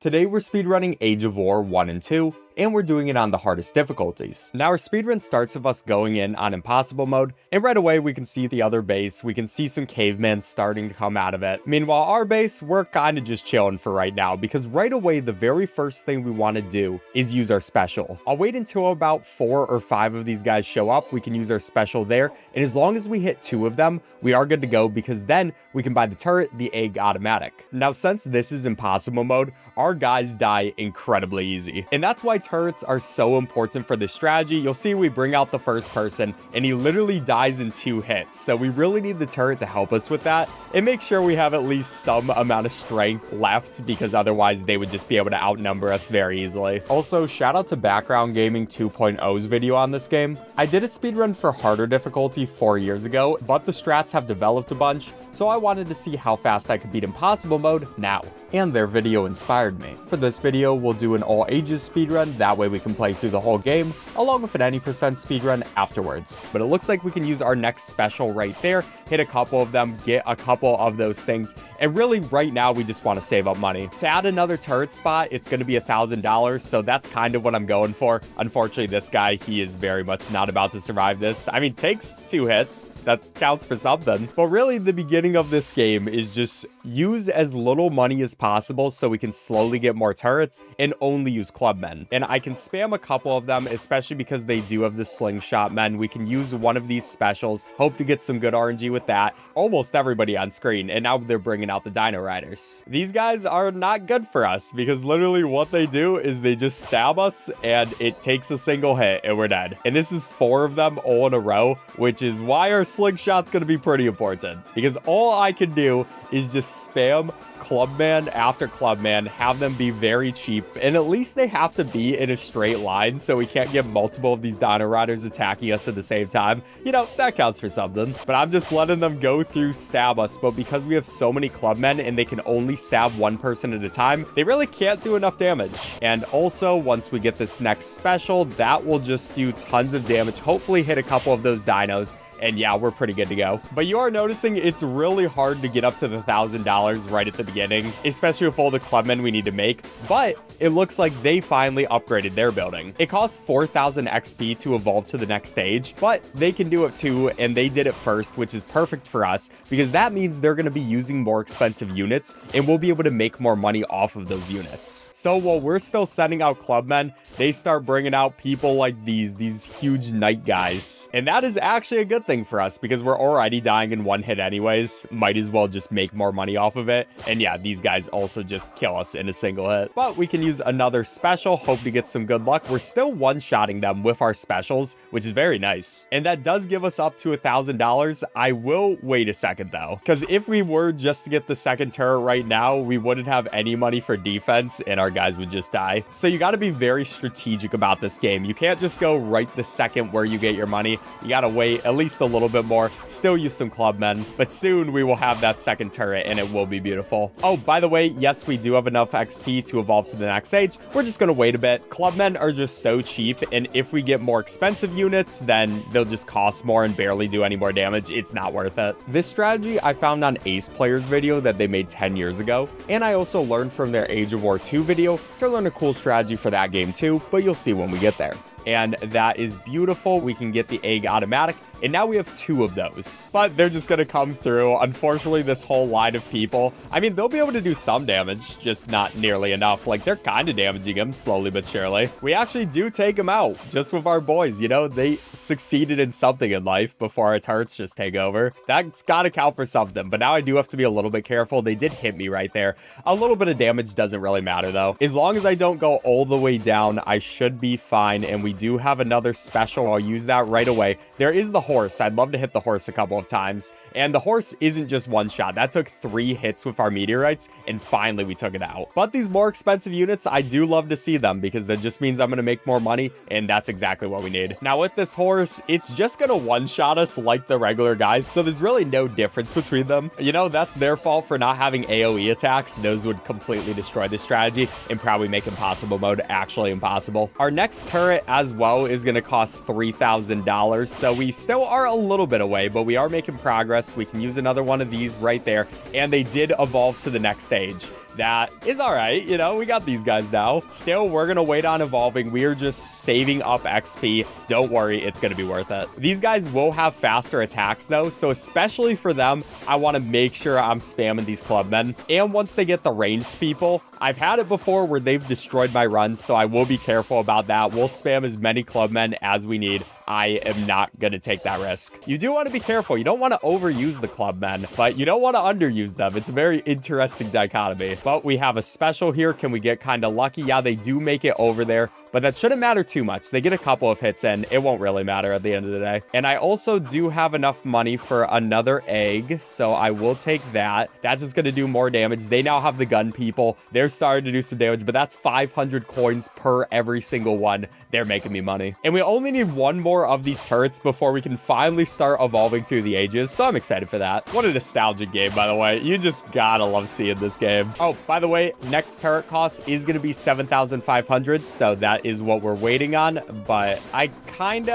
Today we're speedrunning Age of War 1 and 2, and we're doing it on the hardest difficulties. Now our speedrun starts with us going in on impossible mode, and right away we can see the other base, we can see some cavemen starting to come out of it. Meanwhile our base, we're kinda just chilling for right now, because right away the very first thing we want to do is use our special. I'll wait until about 4 or 5 of these guys show up, we can use our special there, and as long as we hit 2 of them, we are good to go, because then we can buy the turret, the egg automatic. Now since this is impossible mode, our guys die incredibly easy, and that's why turrets are so important for this strategy. You'll see we bring out the first person and he literally dies in 2 hits, so we really need the turret to help us with that and make sure we have at least some amount of strength left, because otherwise they would just be able to outnumber us very easily. Also, shout out to Background Gaming 2.0's video on this game. I did a speedrun for harder difficulty 4 years ago, but the strats have developed a bunch, so I wanted to see how fast I could beat impossible mode now, and their video inspired me. For this video, we'll do an all ages speedrun, that way we can play through the whole game, along with an any percent speedrun afterwards. But it looks like we can use our next special right there, hit a couple of them, get a couple of those things, and really right now we just want to save up money. To add another turret spot, it's going to be $1,000, so that's kind of what I'm going for. Unfortunately, this guy, he is very much not about to survive this. I mean, takes 2 hits, that counts for something. But really, the beginning of this game is just use as little money as possible so we can slowly get more turrets and only use clubmen. And I can spam a couple of them, especially because they do have the slingshot men. We can use one of these specials, hope to get some good RNG with that. Almost everybody on screen, and now they're bringing out the Dino Riders. These guys are not good for us, because literally what they do is they just stab us and it takes a single hit and we're dead. And this is 4 of them all in a row, which is why our slingshot's gonna be pretty important, because all I can do is just spam clubman after clubman, have them be very cheap, and at least they have to be in a straight line so we can't get multiple of these Dino Riders attacking us at the same time. You know, that counts for something. But I'm just letting them go through, stab us, but because we have so many clubmen and they can only stab 1 person at a time, they really can't do enough damage. And also, once we get this next special, that will just do tons of damage, hopefully hit a couple of those dinos, and yeah, we're pretty good to go. But you are noticing it's really hard to get up to the $1,000 right at the beginning, especially with all the clubmen we need to make, but it looks like they finally upgraded their building. It costs 4,000 XP to evolve to the next stage, but they can do it too, and they did it first, which is perfect for us, because that means they're going to be using more expensive units, and we'll be able to make more money off of those units. So while we're still sending out clubmen, they start bringing out people like these huge knight guys, and that is actually a good thing for us, because we're already dying in 1 hit anyways. Might as well just make more money off of it. And yeah, these guys also just kill us in a single hit. But we can use another special, hope to get some good luck. We're still one-shotting them with our specials, which is very nice, and that does give us up to $1,000. I will wait a second though, because if we were just to get the second turret right now, we wouldn't have any money for defense and our guys would just die. So you got to be very strategic about this game. You can't just go right the second where you get your money. You got to wait at least a little bit more, still use some clubmen, but soon we will have that second turret and it will be beautiful. Oh, by the way, yes, we do have enough XP to evolve to the next stage. We're just going to wait a bit. Clubmen are just so cheap, and if we get more expensive units, then they'll just cost more and barely do any more damage. It's not worth it. This strategy I found on Ace Player's video that they made 10 years ago, and I also learned from their Age of War 2 video to learn a cool strategy for that game too, but you'll see when we get there. And that is beautiful. We can get the egg automatic, and now we have 2 of those, but they're just gonna come through. Unfortunately, this whole line of people, I mean, they'll be able to do some damage, just not nearly enough. Like, they're kind of damaging him slowly but surely. We actually do take him out just with our boys. You know, they succeeded in something in life before our turrets just take over. That's gotta count for something, but now I do have to be a little bit careful. They did hit me right there. A little bit of damage doesn't really matter though. As long as I don't go all the way down, I should be fine. And we do have another special. I'll use that right away. There is the horse. I'd love to hit the horse a couple of times, and the horse isn't just 1 shot. That took 3 hits with our meteorites, and finally we took it out. But these more expensive units, I do love to see them, because that just means I'm going to make more money, and that's exactly what we need. Now with this horse, it's just going to 1-shot us like the regular guys, so there's really no difference between them. You know, that's their fault for not having AoE attacks. Those would completely destroy the strategy and probably make impossible mode actually impossible. Our next turret as well is going to cost $3,000, so we still are a little bit away, but we are making progress. We can use another one of these right there, and they did evolve to the next stage. that is all right. You know, we got these guys now. Still, we're going to wait on evolving. We are just saving up XP. Don't worry, it's going to be worth it. These guys will have faster attacks though, so especially for them, I want to make sure I'm spamming these clubmen. And once they get the ranged people, I've had it before where they've destroyed my runs, so I will be careful about that. We'll spam as many clubmen as we need. I am not going to take that risk. You do want to be careful. You don't want to overuse the clubmen, but you don't want to underuse them. It's a very interesting dichotomy. But we have a special here. Can we get kind of lucky? Yeah, they do make it over there, but that shouldn't matter too much. They get a couple of hits in. It won't really matter at the end of the day. And I also do have enough money for another egg, so I will take that. That's just going to do more damage. They now have the gun people. They're starting to do some damage, but that's 500 coins per every single one. They're making me money. And we only need one more of these turrets before we can finally start evolving through the ages, so I'm excited for that. What a nostalgic game, by the way. You just gotta love seeing this game. Oh, by the way, next turret cost is gonna be 7,500, so that is what we're waiting on, but I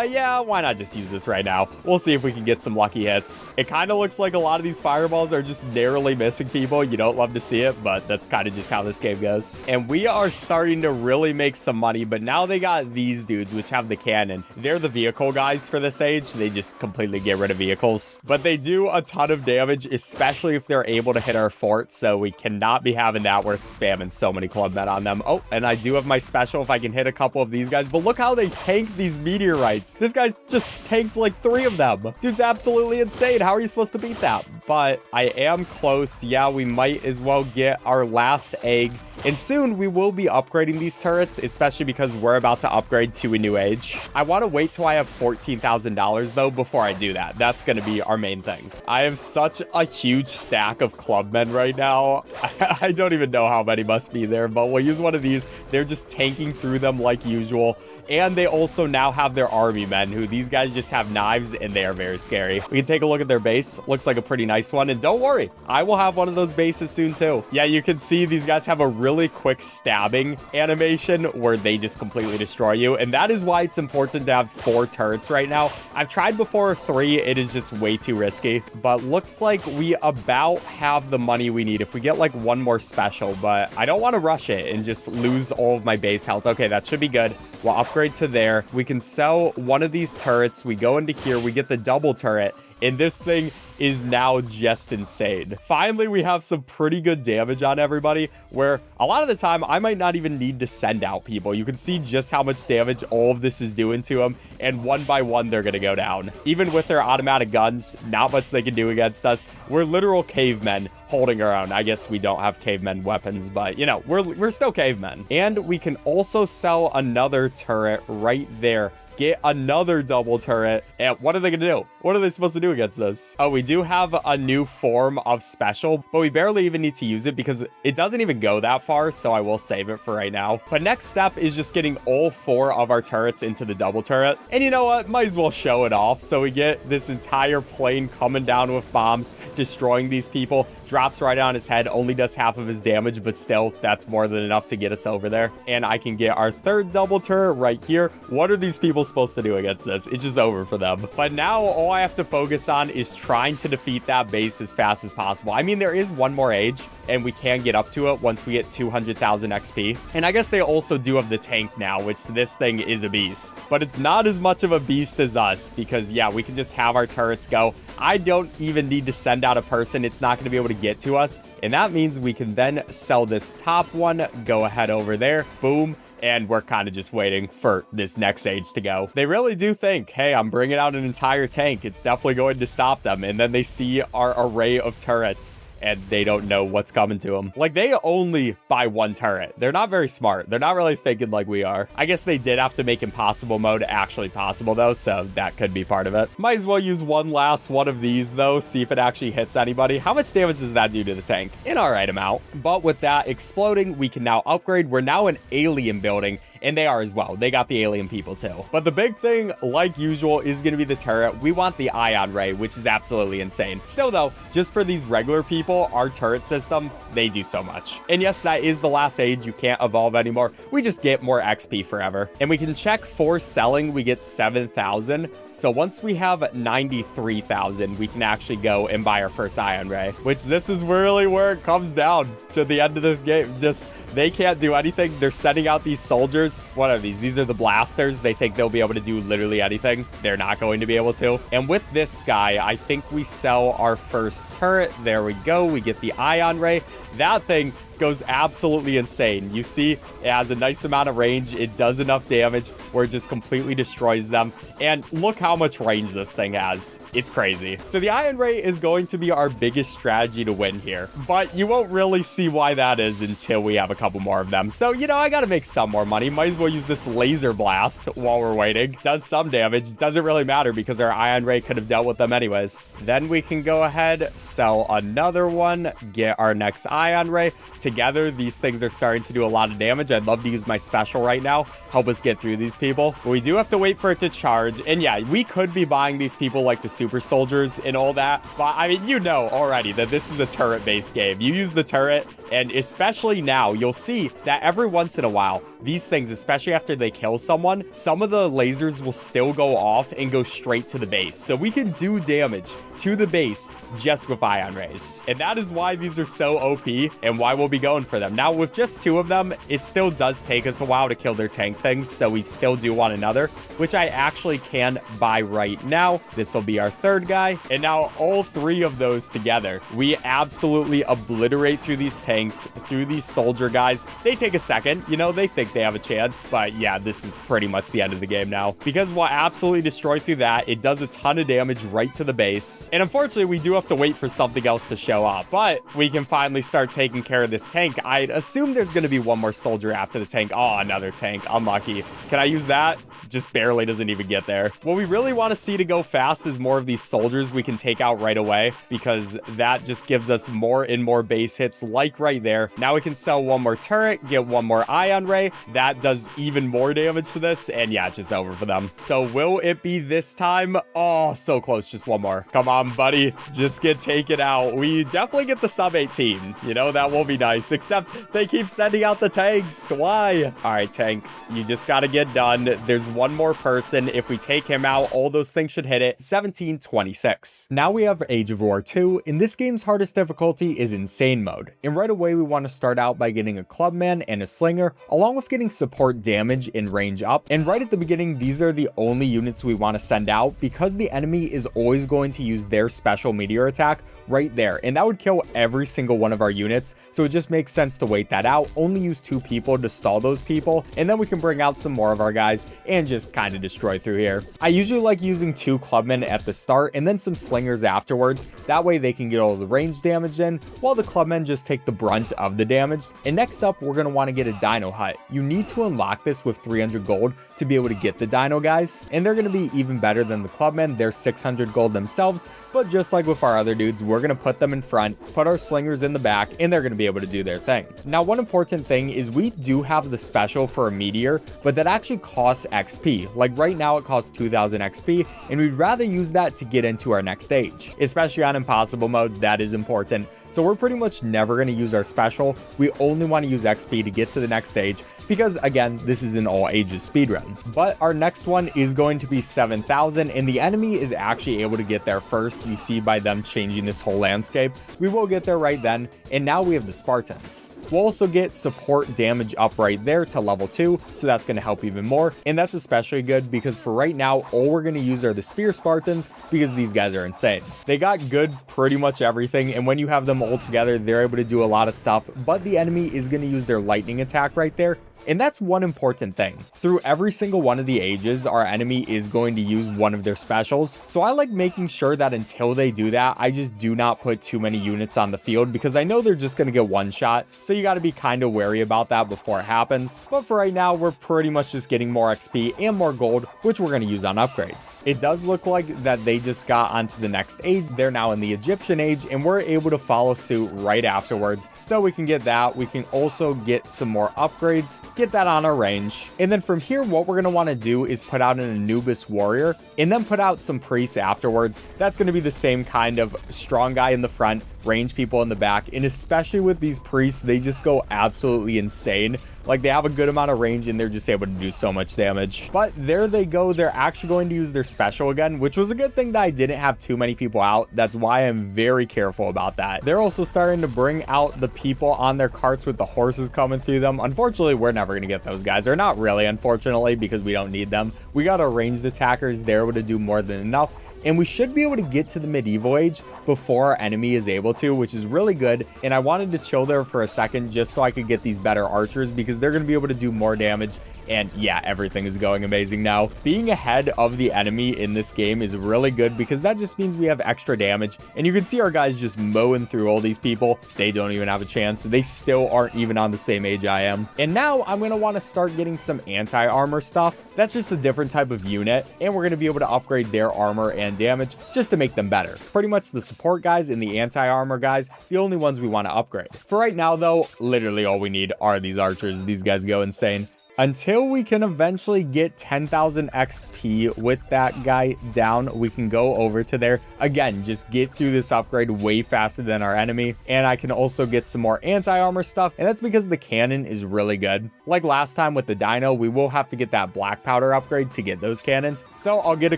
yeah, why not just use this right now? We'll see if we can get some lucky hits. It kind of looks like a lot of these fireballs are just narrowly missing people. You don't love to see it, but that's kind of just how this game goes. And we are starting to really make some money, but now they got these dudes, which have the cannon. They're the vehicle guys for this age. They just completely get rid of vehicles, but they do a ton of damage, especially if they're able to hit our fort, so we cannot be having that. We're spamming so many clubmen on them. Oh, and I do have my special if I can hit a couple of these guys, but look how they tank these meteorites. This guy just tanked like 3 of them. Dude's absolutely insane. How are you supposed to beat that? But I am close. Yeah, we might as well get our last egg, and soon we will be upgrading these turrets, especially because we're about to upgrade to a new age. I want to wait till I have $14,000 though before I do that. That's going to be our main thing. I have such a huge stack of clubmen right now. I don't even know how many must be there, but we'll use one of these. They're just tanking through them like usual. And they also now have their army men, who these guys just have knives, and they are very scary. We can take a look at their base. Looks like a pretty nice one. And don't worry, I will have one of those bases soon too. Yeah, you can see these guys have a really quick stabbing animation where they just completely destroy you. And that is why it's important to have 4 turrets right now. I've tried before 3. It is just way too risky. But looks like we about have the money we need if we get like one more special. But I don't want to rush it and just lose all of my base health. Okay, that should be good. We'll upgrade to there. We can sell one of these turrets. We go into here. We get the double turret. And this thing is now just insane. Finally, we have some pretty good damage on everybody, where a lot of the time I might not even need to send out people. You can see just how much damage all of this is doing to them, and one by one they're gonna go down. Even with their automatic guns, not much they can do against us. We're literal cavemen holding our own. I guess we don't have cavemen weapons, but you know, we're still cavemen. And we can also sell another turret right there. Get another double turret. And what are they gonna do? What are they supposed to do against this? Oh, we do have a new form of special, but we barely even need to use it because it doesn't even go that far, so I will save it for right now. But next step is just getting all 4 of our turrets into the double turret. And you know what? Might as well show it off. So we get this entire plane coming down with bombs, destroying these people. Drops right on his head, only does half of his damage, but still, that's more than enough to get us over there. And I can get our 3rd double turret right here. What are these people supposed to do against this? It's just over for them. But now all I have to focus on is trying to defeat that base as fast as possible. I mean, there is one more age, and we can get up to it once we get 200,000 XP. And I guess they also do have the tank now, which this thing is a beast. But it's not as much of a beast as us, because yeah, we can just have our turrets go. I don't even need to send out a person. It's not going to be able to get to us. And that means we can then sell this top one, go ahead over there, boom. And we're kind of just waiting for this next age to go. They really do think, hey, I'm bringing out an entire tank. It's definitely going to stop them. And then they see our array of turrets, and they don't know what's coming to them. Like, they only buy 1 turret. They're not very smart. They're not really thinking like we are. I guess they did have to make impossible mode actually possible, though, so that could be part of it. Might as well use one last one of these, though, see if it actually hits anybody. How much damage does that do to the tank? An all right amount. But with that exploding, we can now upgrade. We're now an alien building, and they are as well. They got the alien people, too. But the big thing, like usual, is going to be the turret. We want the ion ray, which is absolutely insane. Still, though, just for these regular people, people, our turret system, they do so much. And yes, that is the last age. You can't evolve anymore. We just get more XP forever. And we can check for selling, we get 7,000. So once we have 93,000, we can actually go and buy our first ion ray, which this is really where it comes down to the end of this game. Just, they can't do anything. They're sending out these soldiers. What are these? These are the blasters. They think they'll be able to do literally anything. They're not going to be able to. And with this guy, I think we sell our first turret. There we go. We get the ion ray. That thing goes absolutely insane. You see, it has a nice amount of range. It does enough damage where it just completely destroys them. And look how much range this thing has. It's crazy. So the ion ray is going to be our biggest strategy to win here, but you won't really see why that is until we have a couple more of them. So, you know, I gotta make some more money. Might as well use this laser blast while we're waiting. Does some damage. Doesn't really matter because our ion ray could have dealt with them anyways. Then we can go ahead, sell another one, get our next ion ray. Together, these things are starting to do a lot of damage. I'd love to use my special right now, help us get through these people, but we do have to wait for it to charge. And yeah, we could be buying these people like the super soldiers and all that, but I mean, you know already that this is a turret based game. You use the turret, and especially now, you'll see that every once in a while, these things, especially after they kill someone, some of the lasers will still go off and go straight to the base. So we can do damage to the base just with ion rays. And that is why these are so OP and why we'll be going for them. Now, with just 2 of them, it still does take us a while to kill their tank things. So we still do want another, which I actually can buy right now. This will be our 3rd guy. And now all 3 of those together, we absolutely obliterate through these tanks, through these soldier guys. They take a second, you know, they think they have a chance, but yeah, this is pretty much the end of the game now, because we'll absolutely destroy through that. It does a ton of damage right to the base, and unfortunately we do have to wait for something else to show up, but we can finally start taking care of this tank. I'd assume there's going to be one more soldier after the tank. Oh, another tank. Unlucky. Can I use that? Just barely, doesn't even get there. What we really want to see to go fast is more of these soldiers we can take out right away, because that just gives us more and more base hits, like right there. Now we can sell one more turret, get one more ion ray. That does even more damage to this, and yeah, it's just over for them. So will it be this time? Oh, so close. Just one more. Come on, buddy. Just get taken out. We definitely get the sub 18. You know, that will be nice, except they keep sending out the tanks. Why? All right, tank, you just got to get done. There's one more person. If we take him out, all those things should hit it. 1726. Now we have Age of War 2, and this game's hardest difficulty is Insane mode. And right away, we want to start out by getting a clubman and a slinger, along with getting support damage and range up. And right at the beginning, these are the only units we want to send out, because the enemy is always going to use their special meteor attack right there, and that would kill every single one of our units. So it just makes sense to wait that out, only use 2 people to stall those people, and then we can bring out some more of our guys and just kind of destroy through here. I usually like using 2 clubmen at the start and then some slingers afterwards. That way they can get all the range damage in, while the clubmen just take the brunt of the damage. And next up, we're going to want to get a dino hut. You need to unlock this with 300 gold to be able to get the dino guys, and they're going to be even better than the clubmen. They're 600 gold themselves, but just like with our other dudes, we're going to put them in front, put our slingers in the back, and they're going to be able to do their thing. Now, one important thing is we do have the special for a meteor, but that actually costs XP. Like right now, it costs 2000 XP, and we'd rather use that to get into our next stage, especially on impossible mode. That is important. So we're pretty much never going to use our special. We only want to use XP to get to the next stage, because again, this is an all ages speedrun. But our next one is going to be 7,000, and the enemy is actually able to get there first. You see by them changing this whole landscape. We will get there right then, and now we have the Spartans. We'll also get support damage up right there to level 2, so that's going to help even more. And that's especially good because for right now, all we're going to use are the Spear Spartans, because these guys are insane. They got good pretty much everything, and when you have them all together, they're able to do a lot of stuff, but the enemy is going to use their lightning attack right there. And that's one important thing. Through every single one of the ages, our enemy is going to use one of their specials. So I like making sure that until they do that, I just do not put too many units on the field, because I know they're just going to get one shot. So you got to be kind of wary about that before it happens. But for right now, we're pretty much just getting more XP and more gold, which we're going to use on upgrades. It does look like that they just got onto the next age. They're now in the Egyptian age, and we're able to follow suit right afterwards. So we can get that. We can also get some more upgrades, get that on our range. And then from here, what we're going to want to do is put out an Anubis warrior and then put out some priests afterwards. That's going to be the same kind of strong guy in the front, range people in the back, and especially with these priests, they just go absolutely insane. Like, they have a good amount of range and they're just able to do so much damage. But there they go. They're actually going to use their special again, which was a good thing that I didn't have too many people out. That's why I'm very careful about that. They're also starting to bring out the people on their carts with the horses coming through them. Unfortunately, we're never going to get those guys. They're not really, unfortunately, because we don't need them. We got our ranged attackers. They're able to do more than enough. And we should be able to get to the medieval age before our enemy is able to, which is really good. And I wanted to chill there for a second just so I could get these better archers, because they're going to be able to do more damage. And yeah, everything is going amazing now. Being ahead of the enemy in this game is really good, because that just means we have extra damage. And you can see our guys just mowing through all these people. They don't even have a chance. They still aren't even on the same age I am. And now I'm going to want to start getting some anti-armor stuff. That's just a different type of unit, and we're going to be able to upgrade their armor and damage just to make them better. Pretty much the support guys and the anti-armor guys, the only ones we want to upgrade. For right now though, literally all we need are these archers. These guys go insane. Until we can eventually get 10,000 XP with that guy down, we can go over to there. Again, just get through this upgrade way faster than our enemy. And I can also get some more anti-armor stuff. And that's because the cannon is really good. Like last time with the dino, we will have to get that black powder upgrade to get those cannons. So I'll get a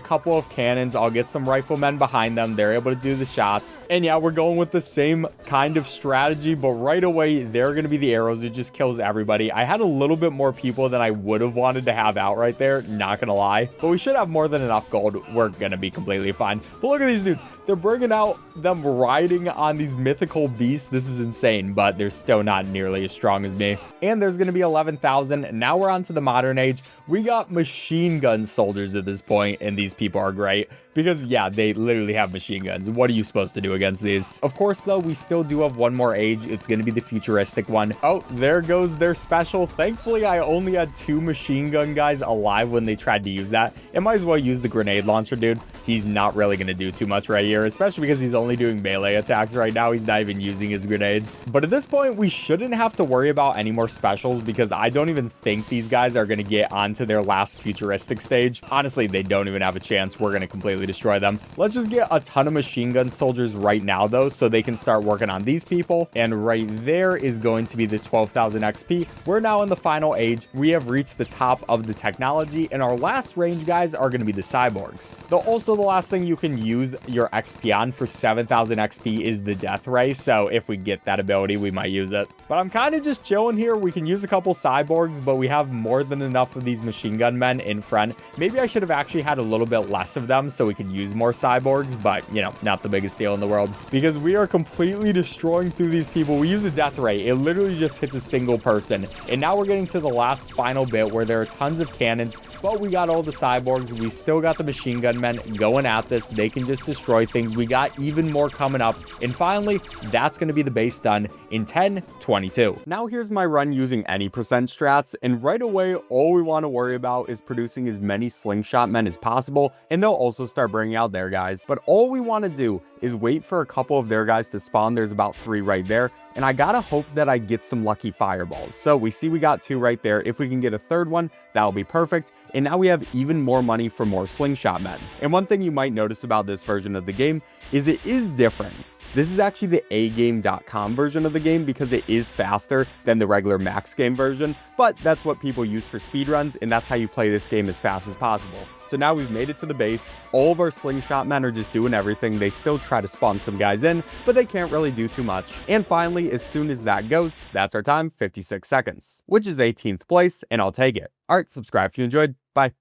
couple of cannons. I'll get some riflemen behind them. They're able to do the shots. And yeah, we're going with the same kind of strategy. But right away, they're going to be the arrows. It just kills everybody. I had a little bit more people than I would have wanted to have out right there, not gonna lie, but we should have more than enough gold. We're gonna be completely fine. But look at these dudes. They're bringing out them riding on these mythical beasts. This is insane, but they're still not nearly as strong as me. And there's gonna be 11,000. Now we're on to the modern age. We got machine gun soldiers at this point, and these people are great because yeah, they literally have machine guns. What are you supposed to do against these? Of course though, we still do have one more age. It's going to be the futuristic one. Oh, there goes their special. Thankfully, I only had 2 machine gun guys alive when they tried to use that. It might as well use the grenade launcher, dude. He's not really going to do too much right here, especially because he's only doing melee attacks right now. He's not even using his grenades. But at this point, we shouldn't have to worry about any more specials, because I don't even think these guys are going to get onto their last futuristic stage. Honestly, they don't even have a chance. We're going to completely destroy them. Let's just get a ton of machine gun soldiers right now though, so they can start working on these people. And right there is going to be the 12,000 XP. We're now in the final age. We have reached the top of the technology, and our last range guys are going to be the cyborgs. Though also the last thing you can use your XP on for 7,000 XP is the death ray. So if we get that ability, we might use it. But I'm kind of just chilling here. We can use a couple cyborgs, but we have more than enough of these machine gun men in front. Maybe I should have actually had a little bit less of them so we could use more cyborgs, but you know, not the biggest deal in the world, because we are completely destroying through these people. We use a death ray. It literally just hits a single person. And now we're getting to the last final bit where there are tons of cannons, but we got all the cyborgs. We still got the machine gun men going at this. They can just destroy things. We got even more coming up. And finally, that's going to be the base done in 10:22. Now here's my run using any percent strats. And right away, all we want to worry about is producing as many slingshot men as possible. And they'll also start bringing out their guys. But all we want to do is wait for a couple of their guys to spawn. There's about 3 right there. And I gotta hope that I get some lucky fireballs. So we see we got 2 right there. If we can get a 3rd one, that'll be perfect. And now we have even more money for more slingshot men. And one thing you might notice about this version of the game is it is different. This is actually the agame.com version of the game because it is faster than the regular max game version, but that's what people use for speedruns, and that's how you play this game as fast as possible. So now we've made it to the base. All of our slingshot men are just doing everything. They still try to spawn some guys in, but they can't really do too much. And finally, as soon as that goes, that's our time, 56 seconds, which is 18th place, and I'll take it. All right, subscribe if you enjoyed. Bye.